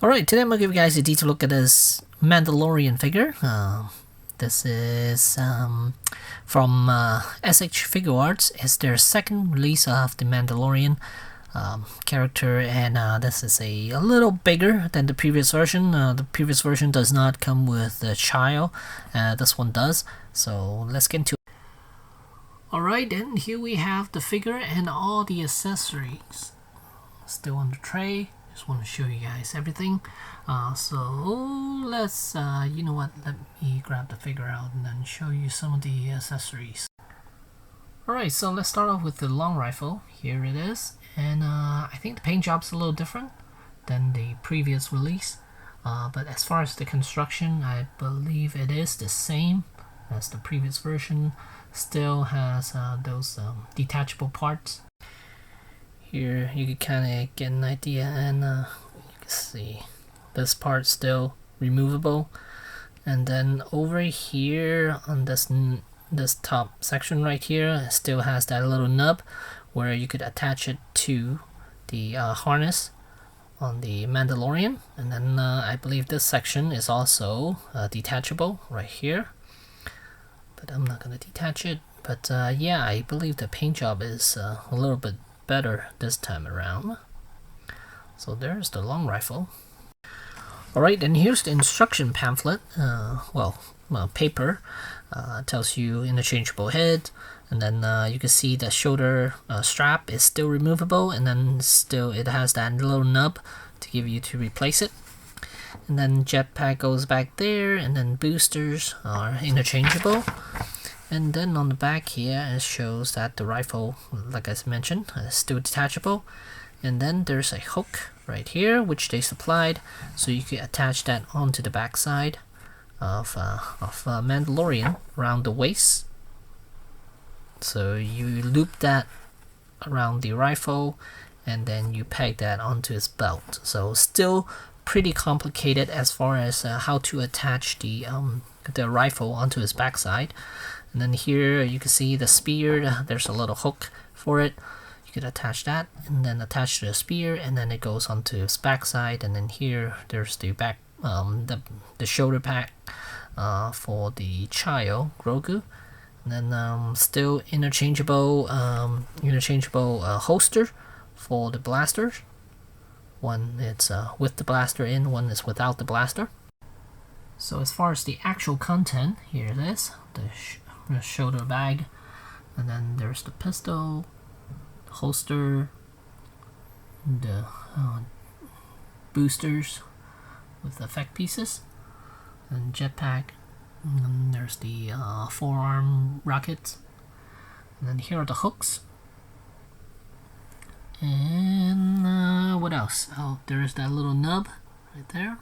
Alright, today I'm going to give you guys a detailed look at this Mandalorian figure. This is from SH Figuarts. It's their second release of the Mandalorian character, and this is a little bigger than the previous version. The previous version does not come with the child. This one does. So let's get into it. Alright, and here we have the figure and all the accessories. Still on the tray. Just want to show you guys everything. So let's, you know what, let me grab the figure out and then show you some of the accessories. Alright, so let's start off with the long rifle. Here it is. And I think the paint job's a little different than the previous release. But as far as the construction, I believe it is the same as the previous version. Still has those detachable parts. Here you can kind of get an idea, and you can see this part still removable, and then over here on this top section right here, it still has that little nub where you could attach it to the harness on the Mandalorian. And then I believe this section is also detachable right here, but I'm not going to detach it. But yeah, I believe the paint job is a little bit better this time around. So there's the long rifle. Alright, and here's the instruction pamphlet. Paper. Tells you interchangeable head, and then you can see the shoulder strap is still removable, and then still it has that little nub to give you to replace it. And then jetpack goes back there, and then boosters are interchangeable. And then on the back here, it shows that the rifle, like I mentioned, is still detachable. And then there's a hook right here, which they supplied, so you can attach that onto the back side of Mandalorian around the waist. So you loop that around the rifle, and then you peg that onto his belt. So still pretty complicated as far as how to attach the rifle onto his backside. And then here you can see the spear. There's a little hook for it. You could attach that and then attach to the spear, and then it goes onto his backside. And then here there's the back, the shoulder pack for the child Grogu. And then still interchangeable holster for the blasters. One it's with the blaster in, one is without the blaster. So as far as the actual content, here it is. The shoulder bag, and then there's the pistol, the holster, the boosters with effect pieces, and jetpack, and then there's the forearm rockets, and then here are the hooks, and what else? Oh, there's that little nub right there,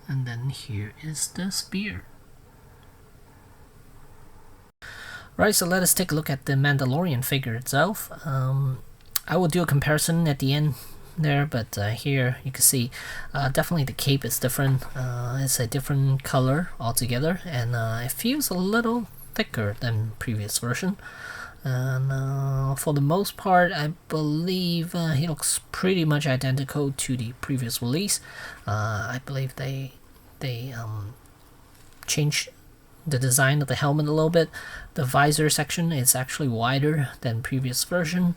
and then here is the spear. Right, so let us take a look at the Mandalorian figure itself. I will do a comparison at the end there, but here you can see definitely the cape is different. It's a different color altogether, and it feels a little thicker than previous version. And for the most part, I believe he looks pretty much identical to the previous release. I believe they changed the design of the helmet a little bit. The visor section is actually wider than previous version,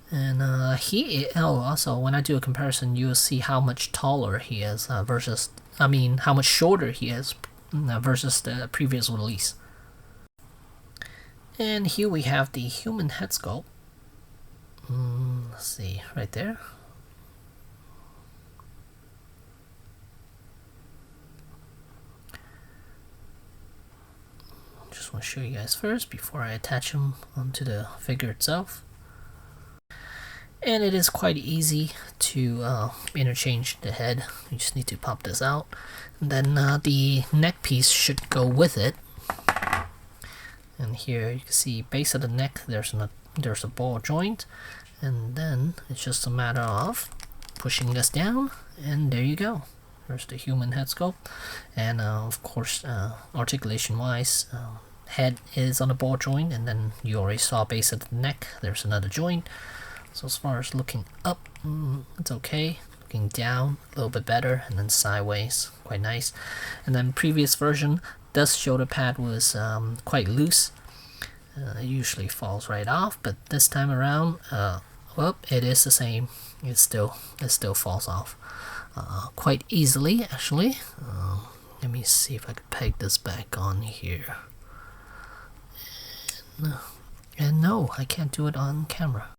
and also when I do a comparison, you'll see how much taller he is how much shorter he is versus the previous release. And here we have the human head sculpt. Let's see, right there. Just want to show you guys first before I attach them onto the figure itself. And it is quite easy to interchange the head. You just need to pop this out, and then the neck piece should go with it. And here you can see base of the neck, there's a ball joint, and then it's just a matter of pushing this down, and there you go. There's the human head sculpt. And of course, articulation wise, head is on a ball joint, and then you already saw base of the neck, there's another joint. So as far as looking up, it's okay. looking down a little bit better, and then sideways, quite nice. And then previous version, this shoulder pad was quite loose. It usually falls right off, but this time around, well, it is the same. It still falls off quite easily, actually. Let me see if I can peg this back on here. And no, I can't do it on camera.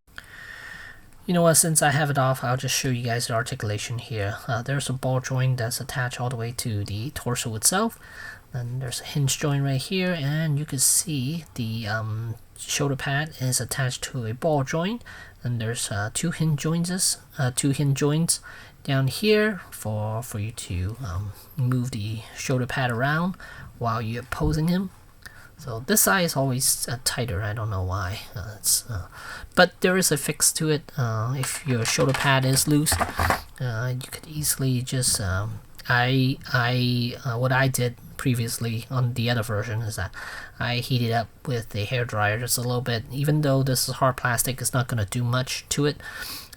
You know what, since I have it off, I'll just show you guys the articulation here. There's a ball joint that's attached all the way to the torso itself. Then there's a hinge joint right here, and you can see the shoulder pad is attached to a ball joint. And there's two hinge joints down here for you to move the shoulder pad around while you're posing him. So this side is always tighter. I don't know why. But there is a fix to it. If your shoulder pad is loose, you could easily just what I did previously on the other version is that I heated up with a hairdryer just a little bit. Even though this is hard plastic, it's not going to do much to it,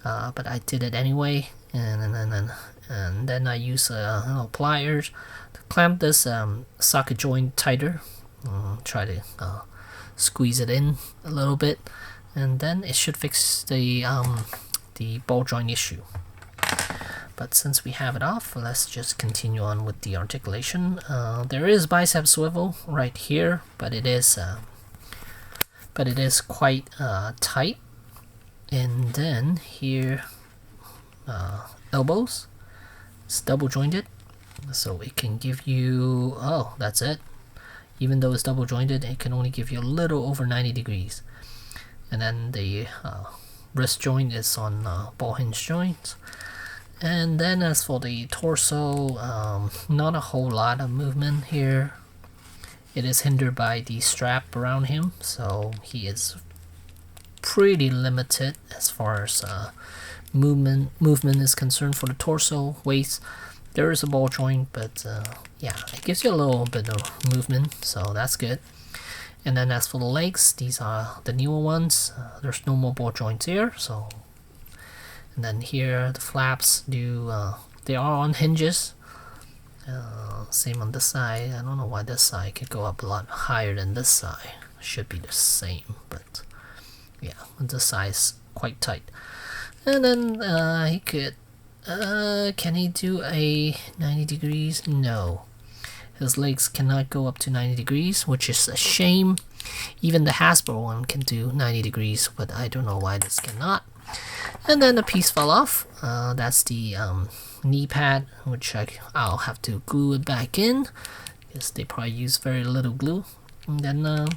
but I did it anyway. And then I use pliers to clamp this socket joint tighter. Try to squeeze it in a little bit, and then it should fix the ball joint issue. But since we have it off, let's just continue on with the articulation. There is bicep swivel right here, but it is quite tight. And then here, elbows, it's double jointed, so it can give you, oh, that's it. Even though it's double jointed, it can only give you a little over 90 degrees. And then the wrist joint is on ball hinge joints. And then as for the torso, not a whole lot of movement here. It is hindered by the strap around him, so he is pretty limited as far as movement is concerned for the torso. Waist, there is a ball joint, but yeah, it gives you a little bit of movement, so that's good. And then as for the legs, these are the newer ones. There's no more ball joints here, so. And then here the flaps they are on hinges. Same on this side. I don't know why this side could go up a lot higher than this side. Should be the same, but yeah, this side is quite tight. And then he could. Can he do a 90 degrees? No. His legs cannot go up to 90 degrees, which is a shame. Even the Hasbro one can do 90 degrees, but I don't know why this cannot. And then the piece fell off. That's the knee pad, which I'll have to glue it back in, because they probably use very little glue. And then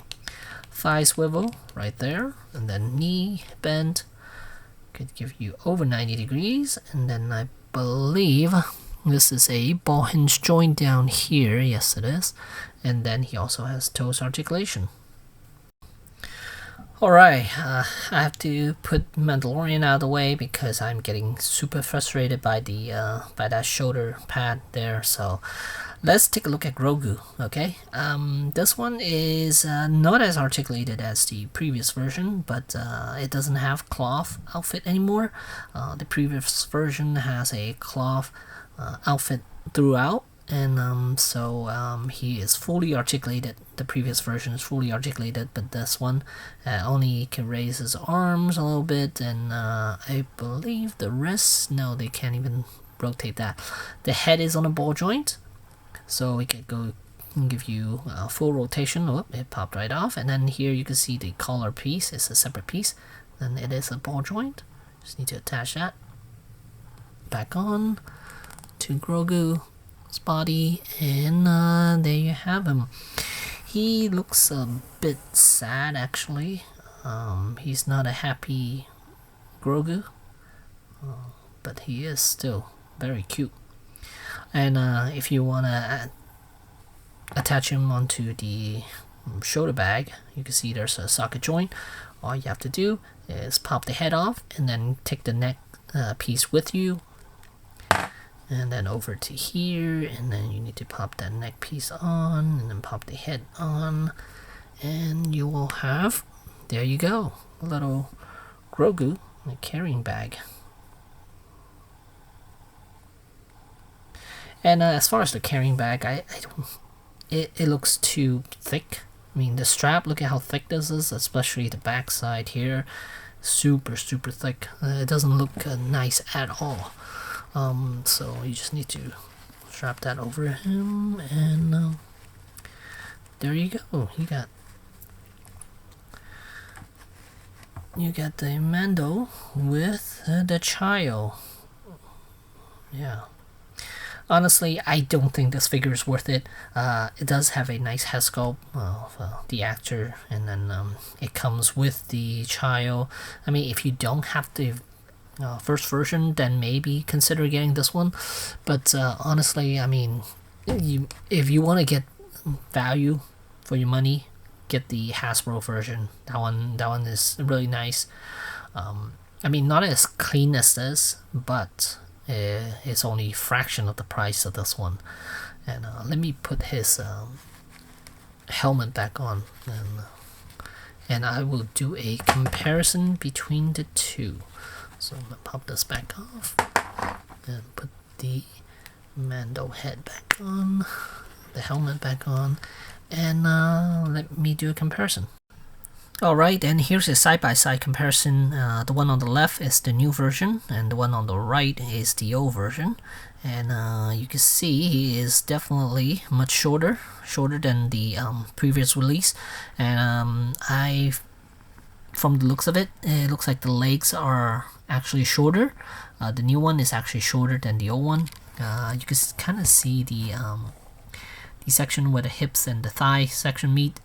thigh swivel right there, and then knee bend. Could give you over 90 degrees, and then I believe this is a ball hinge joint down here. Yes, it is. And then he also has toes articulation. Alright, I have to put Mandalorian out of the way because I'm getting super frustrated by the by that shoulder pad there. So let's take a look at Grogu. Okay, this one is not as articulated as the previous version, but it doesn't have cloth outfit anymore. The previous version has a cloth outfit throughout, and so he is fully articulated. The previous version is fully articulated, but this one only can raise his arms a little bit, and I believe the wrists, no, they can't even rotate that. The head is on a ball joint, so we could go and give you full rotation. Oh, it popped right off. And then here you can see the collar piece is a separate piece. Then it is a ball joint. Just need to attach that back on to Grogu's body, and there you have him. He looks a bit sad, actually. He's not a happy Grogu, but he is still very cute. And if you want to attach him onto the shoulder bag, you can see there's a socket joint. All you have to do is pop the head off and then take the neck piece with you, and then over to here, and then you need to pop that neck piece on and then pop the head on, and you will have, there you go, a little Grogu in a carrying bag. And as far as the carrying bag, I don't. It looks too thick. I mean, the strap. Look at how thick this is, especially the back side here. Super thick. It doesn't look nice at all. So you just need to strap that over him, and there you go. You got the Mando with the child. Yeah. Honestly, I don't think this figure is worth it. It does have a nice head sculpt of the actor, and then it comes with the child. I mean, if you don't have the first version, then maybe consider getting this one. But honestly, I mean, if you want to get value for your money, get the Hasbro version. That one is really nice. I mean, not as clean as this, but it's only a fraction of the price of this one. And let me put his helmet back on, and I will do a comparison between the two. So I'm gonna pop this back off and put the Mando head back on, the helmet back on, and let me do a comparison. Alright, and here's a side-by-side comparison. The one on the left is the new version, and the one on the right is the old version. And you can see he is definitely much shorter than the previous release. And from the looks of it, it looks like the legs are actually shorter. The new one is actually shorter than the old one. You can kind of see the section where the hips and the thigh section meet.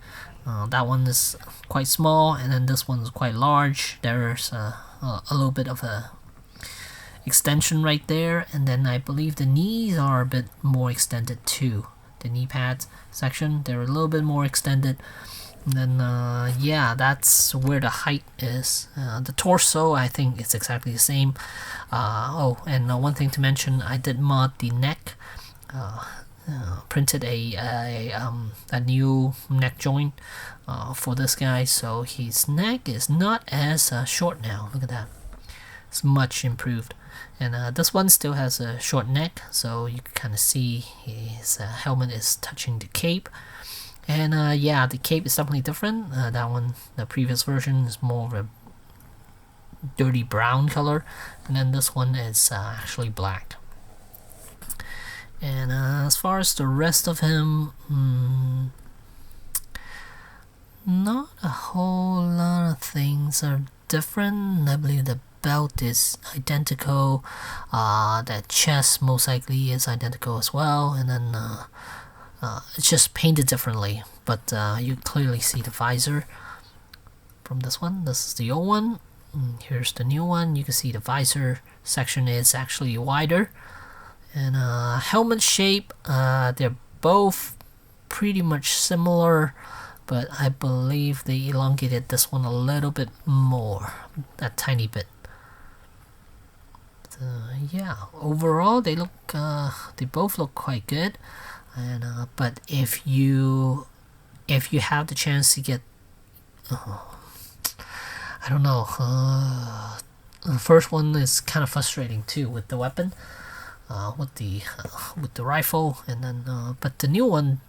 That one is quite small, and then this one is quite large. There's a little bit of a extension right there, and then I believe the knees are a bit more extended too. The knee pads section, they're a little bit more extended. And then yeah, that's where the height is. The torso, I think it's exactly the same. Oh, and one thing to mention, I did mod the neck. Printed a new neck joint for this guy, so his neck is not as short now. Look at that, it's much improved. And this one still has a short neck, so you can kind of see his helmet is touching the cape. And yeah, the cape is definitely different. That one, the previous version, is more of a dirty brown color, and then this one is actually black. And as far as the rest of him, not a whole lot of things are different. I believe the belt is identical. The chest most likely is identical as well. And then it's just painted differently. But you clearly see the visor from this one. This is the old one. Here's the new one. You can see the visor section is actually wider. And helmet shape, they're both pretty much similar, but I believe they elongated this one a little bit more, a tiny bit. Yeah, overall they both look quite good. And but if you have the chance to get, I don't know, the first one is kind of frustrating too with the weapon. With the rifle, and then but the new one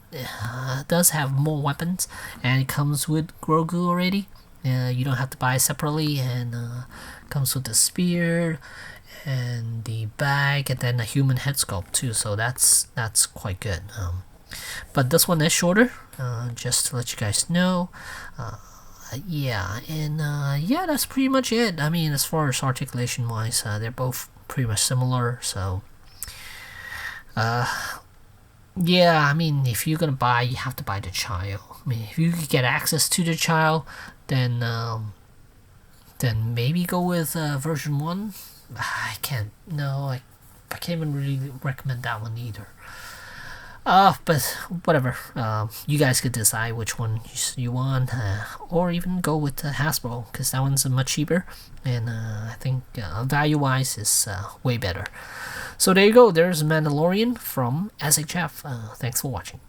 does have more weapons, and it comes with Grogu already. You don't have to buy it separately, and comes with the spear and the bag, and then a human head sculpt too. So that's quite good. But this one is shorter, just to let you guys know. Yeah, and yeah, that's pretty much it. I mean, as far as articulation wise, they're both pretty much similar. So yeah, I mean, if you're gonna buy, you have to buy the child. I mean, if you could get access to the child, then maybe go with version 1. I can't even really recommend that one either. But whatever, you guys could decide which one you want, or even go with Hasbro, because that one's much cheaper, and I think value wise is way better. So there you go, there's Mandalorian from SHF. Thanks for watching.